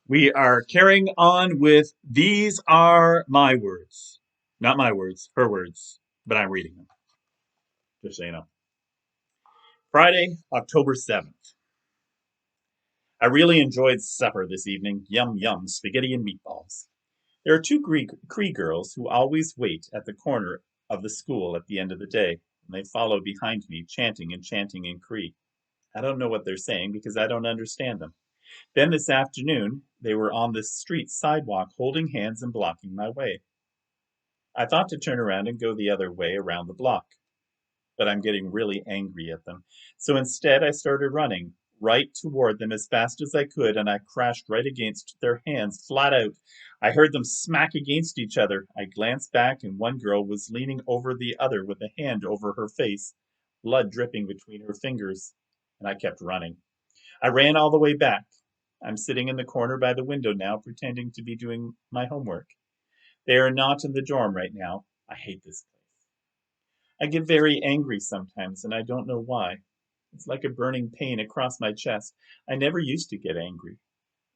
We are carrying on with These Are My Words. Not my words, her words, but I'm reading them, just so you know. Friday, October 7th. I really enjoyed supper this evening. Yum, yum, spaghetti and meatballs. There are two Cree girls who always wait at the corner of the school at the end of the day, and they follow behind me, chanting and chanting in Cree. I don't know what they're saying because I don't understand them. Then this afternoon, they were on the street sidewalk holding hands and blocking my way. I thought to turn around and go the other way around the block, but I'm getting really angry at them. So instead, I started running right toward them as fast as I could, and I crashed right against their hands, flat out. I heard them smack against each other. I glanced back, and one girl was leaning over the other with a hand over her face, blood dripping between her fingers, and I kept running. I ran all the way back. I'm sitting in the corner by the window now, pretending to be doing my homework. They are not in the dorm right now. I hate this place. I get very angry sometimes, and I don't know why. It's like a burning pain across my chest. I never used to get angry.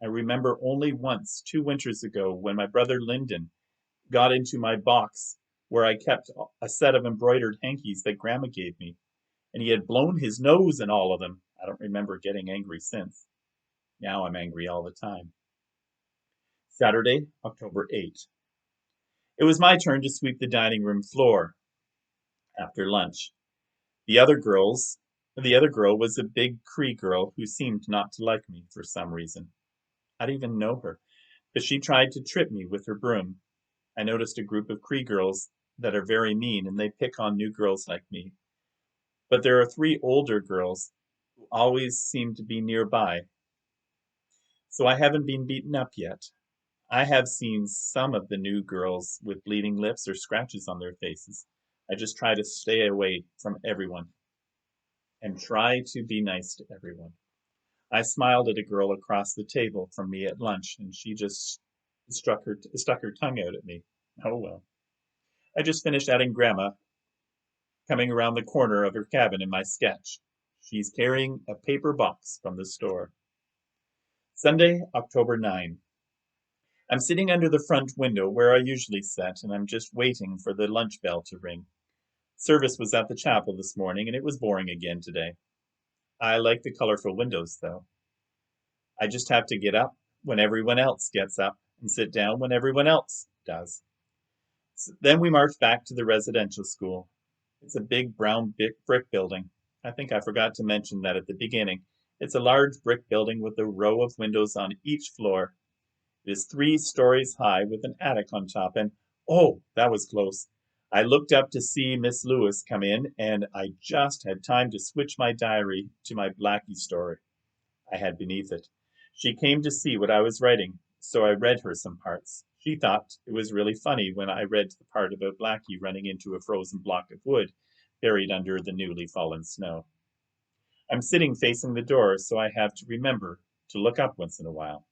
I remember only once, 2 winters ago, when my brother Lyndon got into my box where I kept a set of embroidered hankies that Grandma gave me, and he had blown his nose in all of them. I don't remember getting angry since. Now I'm angry all the time. Saturday, October 8th. It was my turn to sweep the dining room floor after lunch. The other girls, the other girl was a big Cree girl who seemed not to like me for some reason. I didn't even know her, but she tried to trip me with her broom. I noticed a group of Cree girls that are very mean and they pick on new girls like me. But there are three older girls who always seem to be nearby, so I haven't been beaten up yet. I have seen some of the new girls with bleeding lips or scratches on their faces. I just try to stay away from everyone and try to be nice to everyone. I smiled at a girl across the table from me at lunch, and she just stuck her tongue out at me. Oh well. I just finished adding Grandma coming around the corner of her cabin in my sketch. She's carrying a paper box from the store. Sunday, October 9. I'm sitting under the front window where I usually sit, and I'm just waiting for the lunch bell to ring. Service was at the chapel this morning, and it was boring again today. I like the colorful windows, though. I just have to get up when everyone else gets up and sit down when everyone else does. Then we march back to the residential school. It's a big brown brick building. I think I forgot to mention that at the beginning. It's a large brick building with a row of windows on each floor. It is 3 stories high with an attic on top, and oh, that was close. I looked up to see Miss Lewis come in, and I just had time to switch my diary to my Blackie story I had beneath it. She came to see what I was writing, so I read her some parts. She thought it was really funny when I read the part about Blackie running into a frozen block of wood buried under the newly fallen snow. I'm sitting facing the door, so I have to remember to look up once in a while.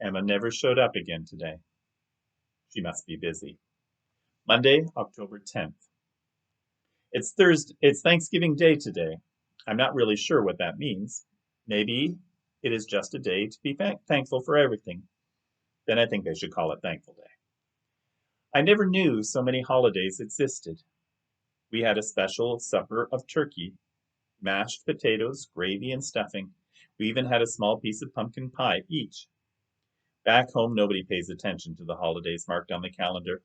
Emma never showed up again today. She must be busy. Monday, October 10th. It's Thanksgiving Day today. I'm not really sure what that means. Maybe it is just a day to be thankful for everything. Then I think they should call it Thankful Day. I never knew so many holidays existed. We had a special supper of turkey, mashed potatoes, gravy, and stuffing. We even had a small piece of pumpkin pie each. Back home, nobody pays attention to the holidays marked on the calendar.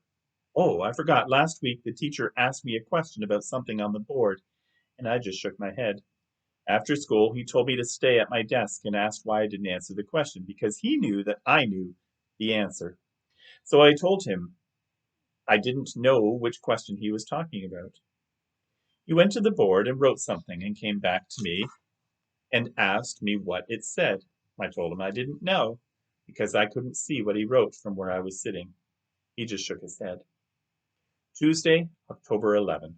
Oh, I forgot. Last week, the teacher asked me a question about something on the board, and I just shook my head. After school, he told me to stay at my desk and asked why I didn't answer the question because he knew that I knew the answer. So I told him I didn't know which question he was talking about. He went to the board and wrote something and came back to me and asked me what it said. I told him I didn't know because I couldn't see what he wrote from where I was sitting. He just shook his head. Tuesday, October 11.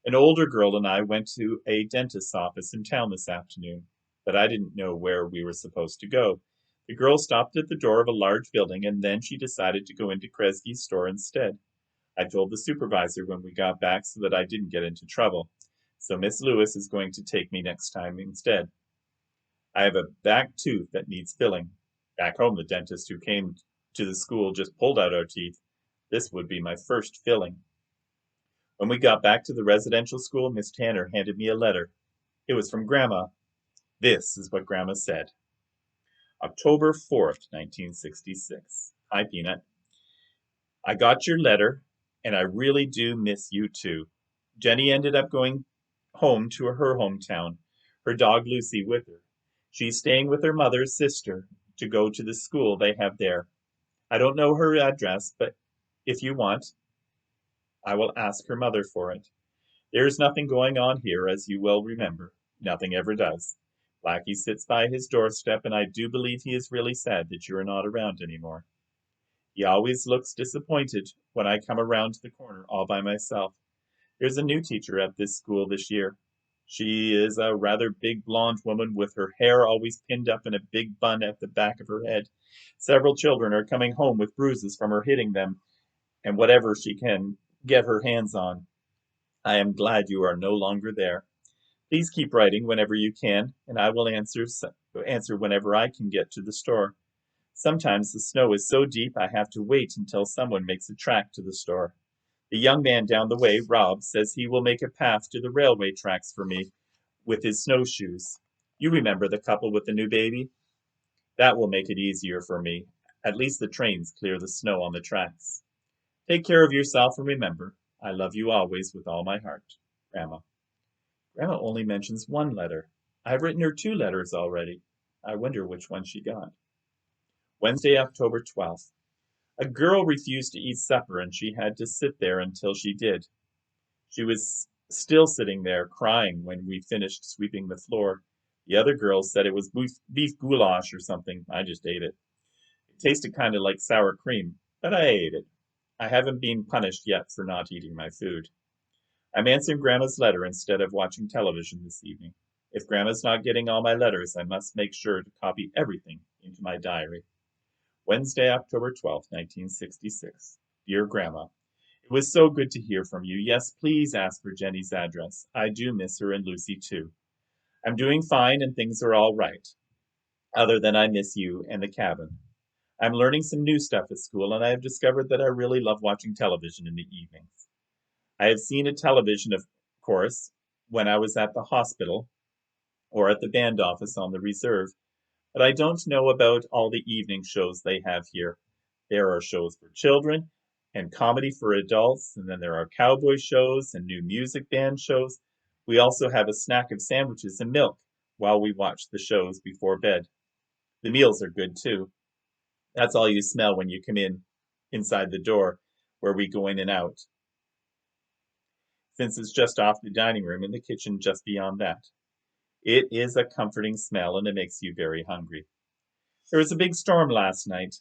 An older girl and I went to a dentist's office in town this afternoon, but I didn't know where we were supposed to go. The girl stopped at the door of a large building and then she decided to go into Kresge's store instead. I told the supervisor when we got back so that I didn't get into trouble. So Miss Lewis is going to take me next time instead. I have a back tooth that needs filling. Back home, the dentist who came to the school just pulled out our teeth. This would be my first filling. When we got back to the residential school, Miss Tanner handed me a letter. It was from Grandma. This is what Grandma said. October 4th, 1966. Hi, Peanut. I got your letter, and I really do miss you too. Jenny ended up going home to her hometown, her dog Lucy with her. She's staying with her mother's sister to go to the school they have there. I don't know her address, but if you want, I will ask her mother for it. There is nothing going on here, as you well remember. Nothing ever does. Blackie sits by his doorstep, and I do believe he is really sad that you are not around anymore. He always looks disappointed when I come around the corner all by myself. There's a new teacher at this school this year. She is a rather big blonde woman with her hair always pinned up in a big bun at the back of her head. Several children are coming home with bruises from her hitting them and whatever she can get her hands on. I am glad you are no longer there. Please keep writing whenever you can, and I will answer whenever I can get to the store. Sometimes the snow is so deep I have to wait until someone makes a track to the store. The young man down the way, Rob, says he will make a path to the railway tracks for me with his snowshoes. You remember the couple with the new baby? That will make it easier for me. At least the trains clear the snow on the tracks. Take care of yourself and remember, I love you always with all my heart. Grandma. Grandma only mentions one letter. I've written her 2 letters already. I wonder which one she got. Wednesday, October 12th. A girl refused to eat supper and she had to sit there until she did. She was still sitting there crying when we finished sweeping the floor. The other girls said it was beef goulash or something. I just ate it. It tasted kind of like sour cream, but I ate it. I haven't been punished yet for not eating my food. I'm answering Grandma's letter instead of watching television this evening. If Grandma's not getting all my letters, I must make sure to copy everything into my diary. Wednesday, October 12th, 1966. Dear Grandma, it was so good to hear from you. Yes, please ask for Jenny's address. I do miss her and Lucy too. I'm doing fine and things are all right, other than I miss you and the cabin. I'm learning some new stuff at school and I have discovered that I really love watching television in the evenings. I have seen a television, of course, when I was at the hospital or at the band office on the reserve, but I don't know about all the evening shows they have here. There are shows for children and comedy for adults, and then there are cowboy shows and new music band shows. We also have a snack of sandwiches and milk while we watch the shows before bed. The meals are good too. That's all you smell when you come in inside the door where we go in and out, since it's just off the dining room and the kitchen just beyond that. It is a comforting smell and it makes you very hungry. There was a big storm last night.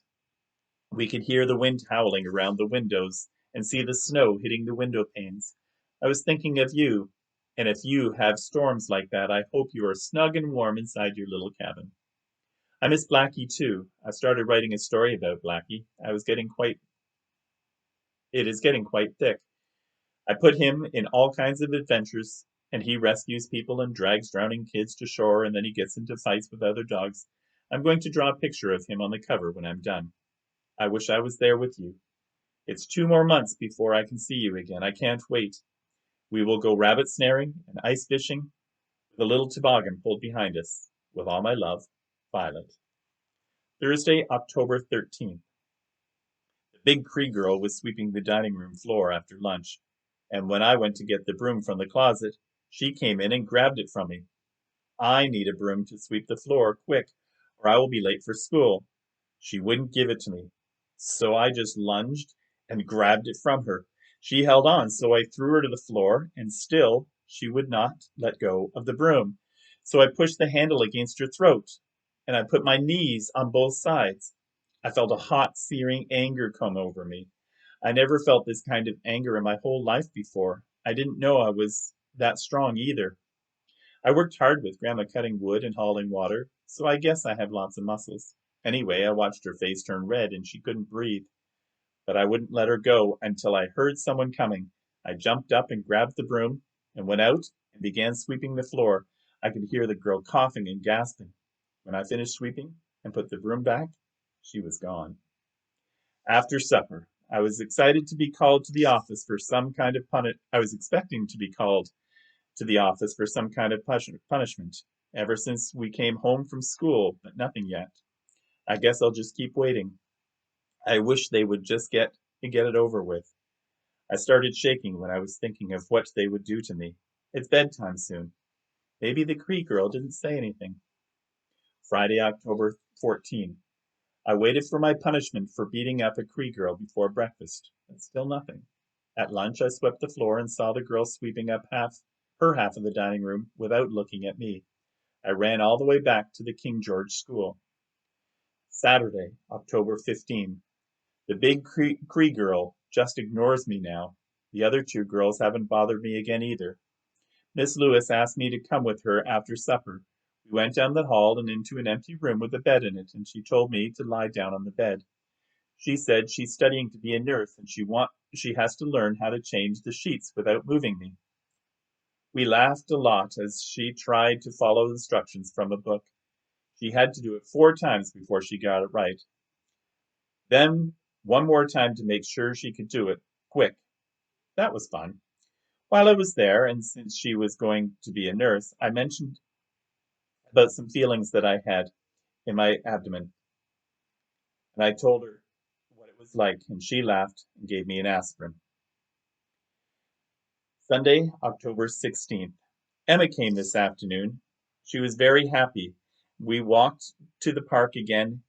We could hear the wind howling around the windows and see the snow hitting the window panes. I was thinking of you, and if you have storms like that, I hope you are snug and warm inside your little cabin. I miss Blackie too. I started writing a story about Blackie. It is getting quite thick. I put him in all kinds of adventures, and he rescues people and drags drowning kids to shore, and then he gets into fights with other dogs. I'm going to draw a picture of him on the cover when I'm done. I wish I was there with you. It's 2 more months before I can see you again. I can't wait. We will go rabbit snaring and ice fishing with a little toboggan pulled behind us. With all my love, Violet. Thursday, October 13th. The big Cree girl was sweeping the dining room floor after lunch, and when I went to get the broom from the closet, she came in and grabbed it from me. I need a broom to sweep the floor, quick, or I will be late for school. She wouldn't give it to me, so I just lunged and grabbed it from her. She held on, so I threw her to the floor, and still she would not let go of the broom. So I pushed the handle against her throat, and I put my knees on both sides. I felt a hot, searing anger come over me. I never felt this kind of anger in my whole life before. I didn't know I was that strong either. I worked hard with Grandma cutting wood and hauling water, so I guess I have lots of muscles. Anyway, I watched her face turn red and she couldn't breathe. But I wouldn't let her go until I heard someone coming. I jumped up and grabbed the broom and went out and began sweeping the floor. I could hear the girl coughing and gasping. When I finished sweeping and put the broom back, She was gone. After supper, I was excited to be called to the office for some kind of I was expecting to be called to the office for some kind of punishment ever since we came home from school, but nothing yet. I guess I'll just keep waiting. I wish they would just get it over with. I started shaking when I was thinking of what they would do to me. It's bedtime soon. Maybe the Cree girl didn't say anything. Friday, October 14. I waited for my punishment for beating up a Cree girl before breakfast, but still nothing. At lunch, I swept the floor and saw the girl sweeping up her half of the dining room without looking at me. I ran all the way back to the King George School. Saturday, October 15. The big Cree girl just ignores me now. The other two girls haven't bothered me again either. Miss Lewis asked me to come with her after supper. We went down the hall and into an empty room with a bed in it, and she told me to lie down on the bed. She said she's studying to be a nurse and she has to learn how to change the sheets without moving me. We laughed a lot as she tried to follow instructions from a book. She had to do it 4 times before she got it right. Then one more time to make sure she could do it quick. That was fun. While I was there, and since she was going to be a nurse, I mentioned about some feelings that I had in my abdomen, and I told her what it was like, and she laughed and gave me an aspirin. Sunday, October 16th. Emma came this afternoon. She was very happy. We walked to the park again,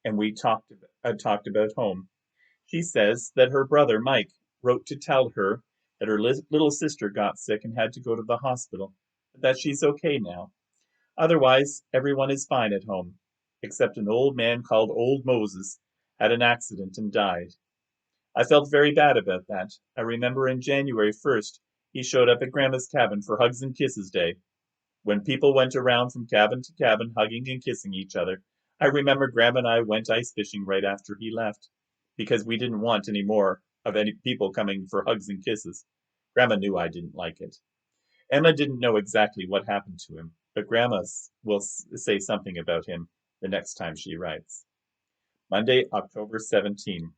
and we talked about home. She says that her brother, Mike, wrote to tell her that her little sister got sick and had to go to the hospital, but that she's okay now. Otherwise, everyone is fine at home, except an old man called Old Moses had an accident and died. I felt very bad about that. I remember in January 1st, he showed up at Grandma's cabin for Hugs and Kisses Day. When people went around from cabin to cabin hugging and kissing each other, I remember Grandma and I went ice fishing right after he left, because we didn't want any more of any people coming for hugs and kisses. Grandma knew I didn't like it. Emma didn't know exactly what happened to him, but Grandma will say something about him the next time she writes. Monday, October 17.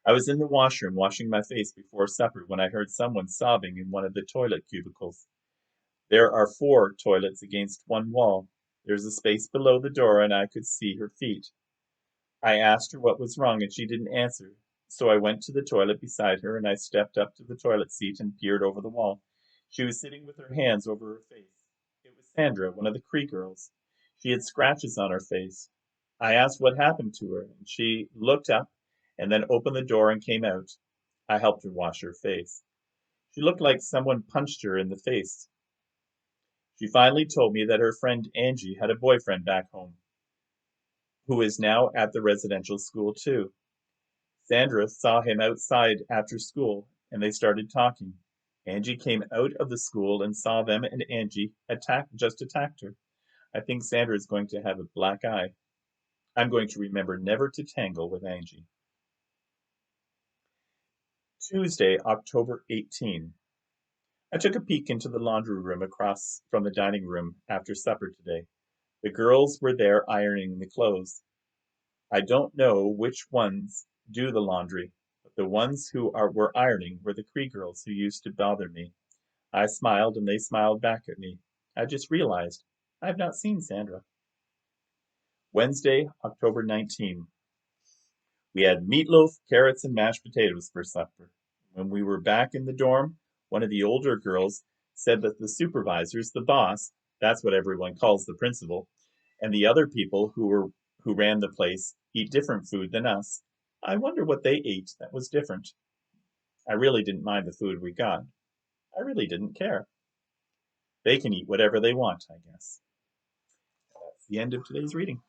I was in the washroom washing my face before supper when I heard someone sobbing in one of the toilet cubicles. There are 4 toilets against one wall. There's a space below the door, and I could see her feet. I asked her what was wrong, and she didn't answer. So I went to the toilet beside her, and I stepped up to the toilet seat and peered over the wall. She was sitting with her hands over her face. It was Sandra, one of the Cree girls. She had scratches on her face. I asked what happened to her, and she looked up and then opened the door and came out. I helped her wash her face. She looked like someone punched her in the face. She finally told me that her friend Angie had a boyfriend back home, who is now at the residential school too. Sandra saw him outside after school, and they started talking. Angie came out of the school and saw them, and Angie attacked her. I think Sandra is going to have a black eye. I'm going to remember never to tangle with Angie. Tuesday, October 18. I took a peek into the laundry room across from the dining room after supper today. The girls were there ironing the clothes. I don't know which ones do the laundry, but the ones were ironing were the Cree girls who used to bother me. I smiled and they smiled back at me. I just realized I have not seen Sandra. Wednesday, October 19. We had meatloaf, carrots, and mashed potatoes for supper. When we were back in the dorm, one of the older girls said that the supervisors, the boss, that's what everyone calls the principal, and the other people who ran the place eat different food than us. I wonder what they ate that was different. I really didn't mind the food we got. I really didn't care. They can eat whatever they want, I guess. That's the end of today's reading.